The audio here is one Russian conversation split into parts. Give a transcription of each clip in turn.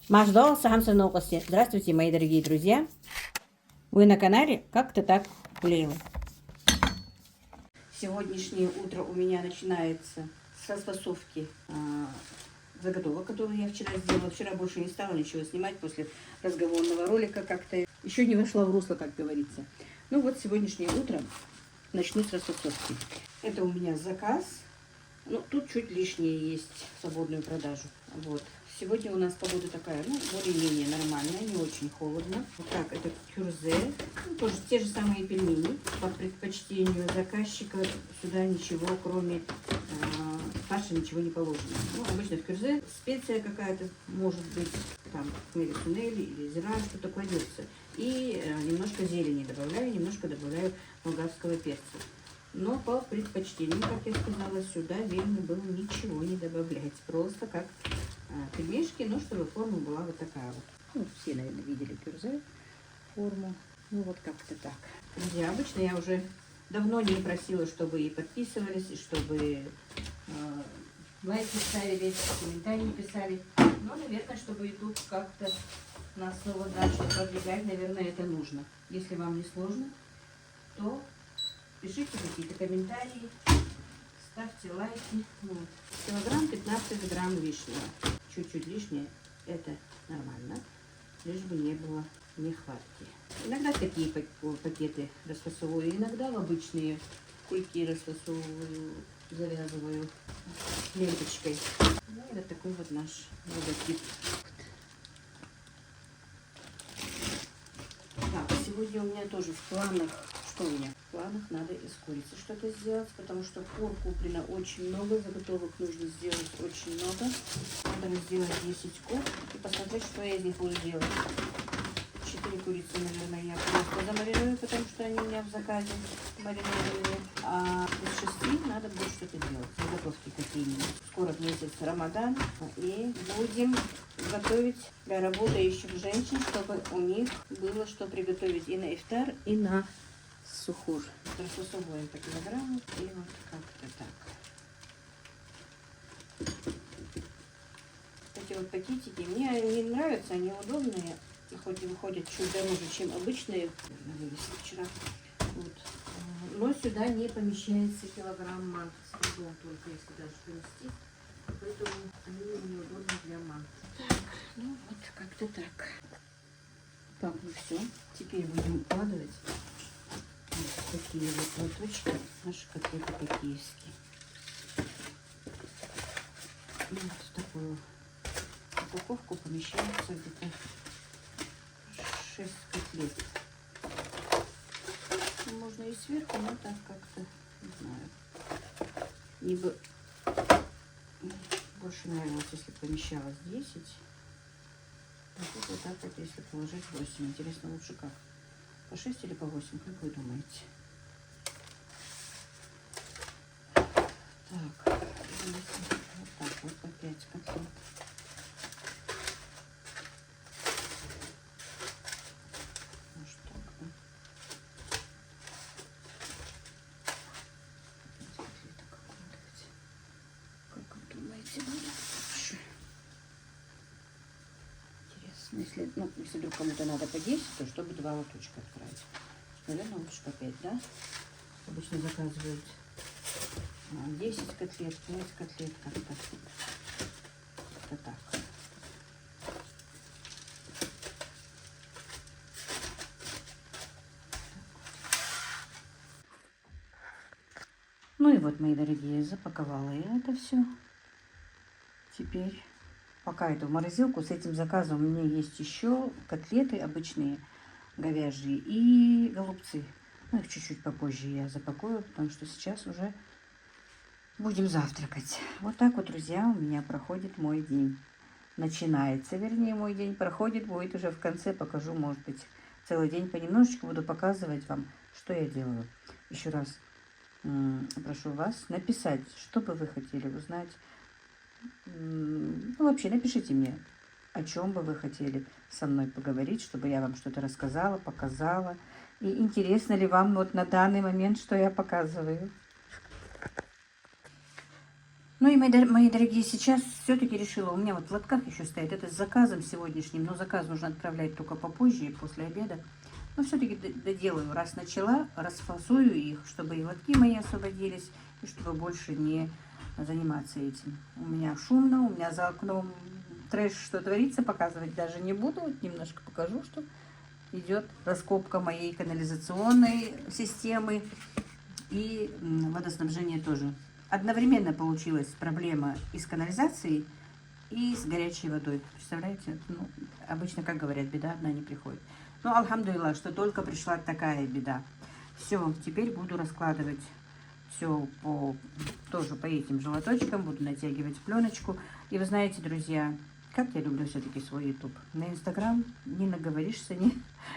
Здравствуйте, мои дорогие друзья! Вы на канале Как-то так Лейла. Сегодняшнее утро у меня начинается с расфасовки заготовок, которые я вчера сделала. Вчера больше не стала ничего снимать после разговорного ролика. Как-то еще не вошла в русло, как говорится. Ну вот сегодняшнее утро начну с расфасовки. Это у меня заказ. Ну, тут чуть лишнее есть в свободную продажу. Вот. Сегодня у нас погода такая, ну, более-менее нормальная, не очень холодно. Вот так, это кюрзе. Ну, тоже те же самые пельмени. По предпочтению заказчика сюда ничего, кроме фарша, ничего не положено. Ну, обычно в кюрзе специя какая-то, может быть, там, сунели или зира, что-то кладется. И немножко зелени добавляю, немножко добавляю болгарского перца. Но по предпочтению, как я сказала, сюда велено было ничего не добавлять. Просто как пельмешки, но чтобы форма была вот такая вот. Ну, все, наверное, видели кюрзе форму. Ну, вот как-то так. Друзья, обычно я уже давно не просила, чтобы и подписывались, и чтобы лайки ставили, комментарии писали. Но, наверное, чтобы YouTube как-то нас снова дальше продвигать, наверное, это нужно. Если вам не сложно, то пишите какие-то комментарии, ставьте лайки. Вот. Килограмм 15 грамм лишнего. Чуть-чуть лишнее, это нормально, лишь бы не было нехватки. Иногда такие пакеты расфасовываю, иногда в обычные кульки расфасовываю, завязываю ленточкой. Ну, это такой вот наш логотип. Так, сегодня у меня тоже в планах, что у меня? В планах надо из курицы что-то сделать, потому что кур куплено очень много, заготовок нужно сделать очень много. Надо сделать 10 кур и посмотреть, что я из них буду делать. 4 курицы, наверное, я просто замарирую, потому что они у меня в заказе маринованные. А из 6 надо будет что-то делать, заготовки какие-нибудь. Скоро месяц Рамадан, и будем готовить для работающих женщин, чтобы у них было что приготовить и на ифтар, и на сухур. Расфасовываем по килограмму, и вот как-то так. Эти вот пакетики мне не нравятся, они удобные, хоть и выходят чуть дороже, чем обычные. Вчера. Вот. Но сюда не помещается килограмм манты с трудом, только если даже поместить. Поэтому они неудобны для манты. Так, ну вот как-то так. Так, ну все. Теперь будем укладывать вот такие вот лоточки, наши котлеты по-киевски. Вот в такую упаковку помещается где-то 6 котлет. Можно и сверху, но так как-то, не знаю. Мне бы больше нравилось, если помещалось 10. А тут вот так вот, если положить 8. Интересно, лучше как? По 6 или по 8, как вы думаете? Так, вот так вот по 5 котлет. Может так, да? 5 котлеток укладывать. Как вы думаете, будет лучше? Интересно, если вдруг кому-то надо по 10, то чтобы 2 лоточка отправить. Наверное, лучше по 5, да? Обычно заказывают 10 котлет, 5 котлет, как-то так. Ну и вот, мои дорогие, запаковала я это все. Теперь пока иду в морозилку. С этим заказом у меня есть еще котлеты обычные, говяжьи, и голубцы. Ну, их чуть-чуть попозже я запакую, потому что сейчас уже будем завтракать. Вот так вот, друзья, у меня проходит мой день. Начинается, вернее, мой день проходит, будет уже в конце, покажу, может быть, целый день понемножечку буду показывать вам, что я делаю. Еще раз прошу вас написать, что бы вы хотели узнать. Ну, вообще, напишите мне, о чем бы вы хотели со мной поговорить, чтобы я вам что-то рассказала, показала. И интересно ли вам вот на данный момент, что я показываю. Ну и мои дорогие, сейчас все-таки решила, у меня вот в лотках еще стоит, это с заказом сегодняшним, но заказ нужно отправлять только попозже, после обеда. Но все-таки доделаю, раз начала, расфасую их, чтобы и лотки мои освободились, и чтобы больше не заниматься этим. У меня шумно, у меня за окном трэш, что творится, показывать даже не буду, вот немножко покажу, что идет раскопка моей канализационной системы и водоснабжения тоже. Одновременно получилась проблема и с канализацией, и с горячей водой. Представляете? Ну, обычно, как говорят, беда одна не приходит. Ну, альхамдулилlah, что только пришла такая беда. Все, теперь буду раскладывать все тоже по этим же лоточкам, буду натягивать пленочку. И вы знаете, друзья, как я люблю все-таки свой YouTube. На Инстаграм не наговоришься,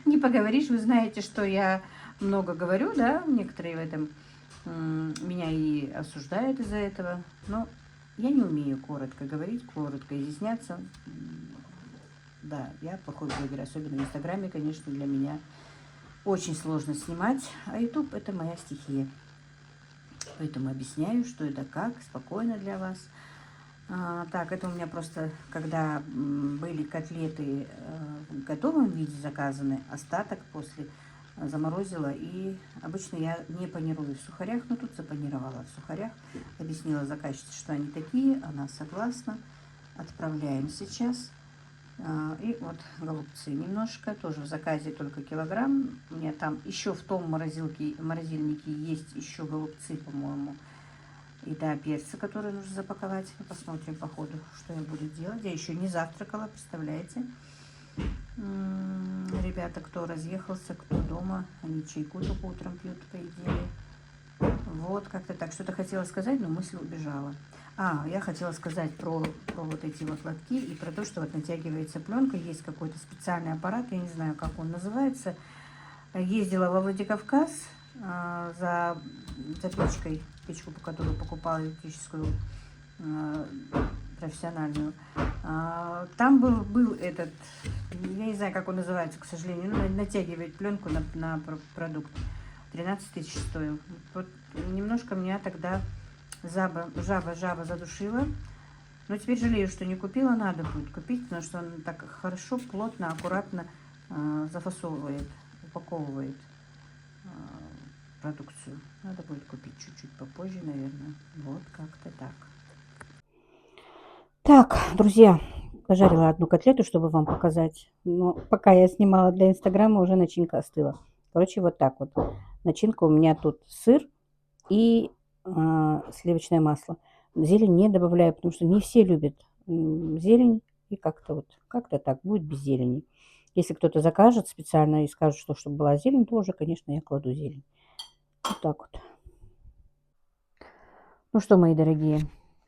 не поговоришь. Вы знаете, что я много говорю, да, некоторые в этом меня и осуждают из-за этого. Но я не умею коротко говорить, коротко изъясняться. Да, я плохой блогер, особенно в Инстаграме, конечно, для меня очень сложно снимать. А YouTube это моя стихия. Поэтому объясняю, что это как, спокойно для вас. Так, это у меня просто, когда были котлеты в готовом виде заказаны, остаток после заморозила. И обычно я не панирую в сухарях, но тут запанировала в сухарях. Объяснила заказчице, что они такие, она согласна. Отправляем сейчас. И вот голубцы немножко, тоже в заказе только килограмм. У меня там еще в том морозильнике есть еще голубцы, по-моему. И да, перцы, которые нужно запаковать. Посмотрим по ходу, что я буду делать. Я еще не завтракала, представляете. Ребята, кто разъехался, кто дома, они чайку только утром пьют, по идее. Вот, как-то так. Что-то хотела сказать, но мысль убежала. Я хотела сказать про вот эти вот лотки и про то, что вот натягивается пленка. Есть какой-то специальный аппарат, я не знаю, как он называется. Ездила во Владикавказ за печкой, печку, по которой покупала электрическую, профессиональную. Там был этот, я не знаю, как он называется, к сожалению, натягивает пленку на продукт. 13 тысяч стоил. Вот немножко меня тогда жаба задушила. Но теперь жалею, что не купила. Надо будет купить, потому что он так хорошо, плотно, аккуратно зафасовывает, упаковывает продукцию. Надо будет купить чуть-чуть попозже, наверное. Вот как-то так. Так, друзья, пожарила одну котлету, чтобы вам показать. Но пока я снимала для Инстаграма, уже начинка остыла. Короче, вот так вот. Начинка у меня тут сыр и сливочное масло. Зелень не добавляю, потому что не все любят зелень. И как-то так будет без зелени. Если кто-то закажет специально и скажет, что чтобы была зелень, то уже, конечно, я кладу зелень. Вот так вот. Ну что, мои дорогие,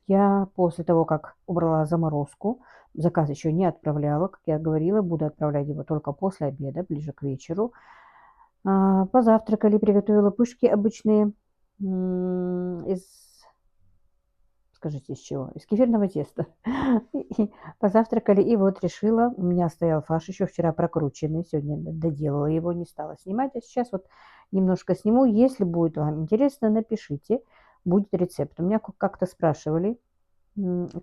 я после того, как убрала заморозку, заказ еще не отправляла, как я говорила, буду отправлять его только после обеда, ближе к вечеру. Позавтракали, приготовила пышки обычные скажите, из чего? Из кефирного теста. Позавтракали, и вот решила, у меня стоял фарш еще вчера прокрученный, сегодня доделала его, не стала снимать, а сейчас вот немножко сниму. Если будет вам интересно, напишите, будет рецепт. У меня как-то спрашивали,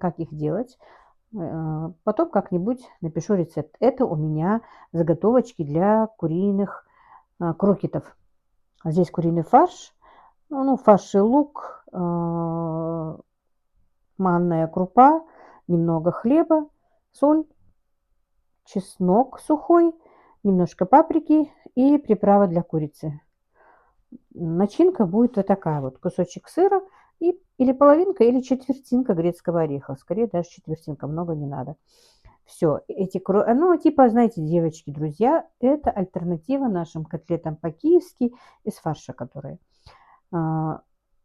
как их делать. Потом как-нибудь напишу рецепт. Это у меня заготовочки для куриных крокетов. Здесь куриный фарш, фарш и лук, манная крупа, немного хлеба, соль, чеснок сухой, немножко паприки и приправа для курицы. Начинка будет вот такая вот: кусочек сыра или половинка, или четвертинка грецкого ореха. Скорее даже четвертинка, много не надо. Все, типа, знаете, девочки, друзья, это альтернатива нашим котлетам по-киевски из фарша, которые.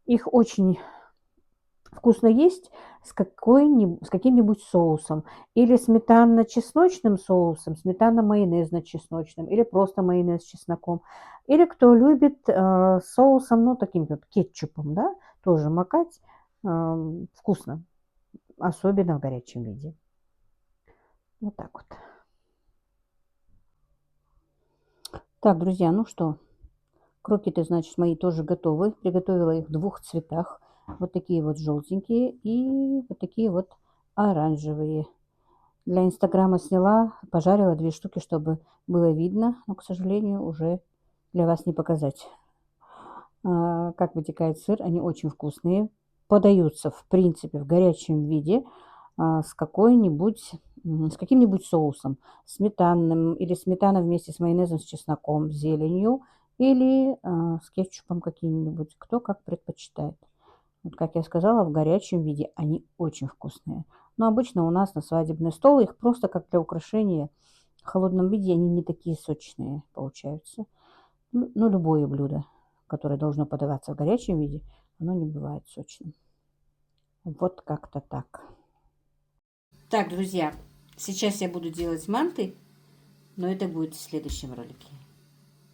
Их очень вкусно есть с каким-нибудь соусом. Или сметанно-чесночным соусом, сметанно-майонезно-чесночным, или просто майонез с чесноком. Или кто любит соусом, таким вот кетчупом, да, тоже макать. Вкусно. Особенно в горячем виде. Вот так вот. Так, друзья, ну что, крокеты, значит, мои тоже готовы. Приготовила их в двух цветах. Вот такие вот желтенькие и вот такие вот оранжевые. Для инстаграма сняла, пожарила 2 штуки, чтобы было видно, но, к сожалению, уже для вас не показать. Как вытекает сыр, они очень вкусные. Подаются, в принципе, в горячем виде с с каким-нибудь соусом. Сметанным или сметана вместе с майонезом, с чесноком, с зеленью или с кетчупом каким-нибудь, кто как предпочитает. Вот, как я сказала, в горячем виде они очень вкусные. Но обычно у нас на свадебный стол их просто как для украшения. В холодном виде они не такие сочные получаются. Ну, любое блюдо, которое должно подаваться в горячем виде, оно не бывает сочным. Вот как-то так. Так, друзья, сейчас я буду делать манты, но это будет в следующем ролике.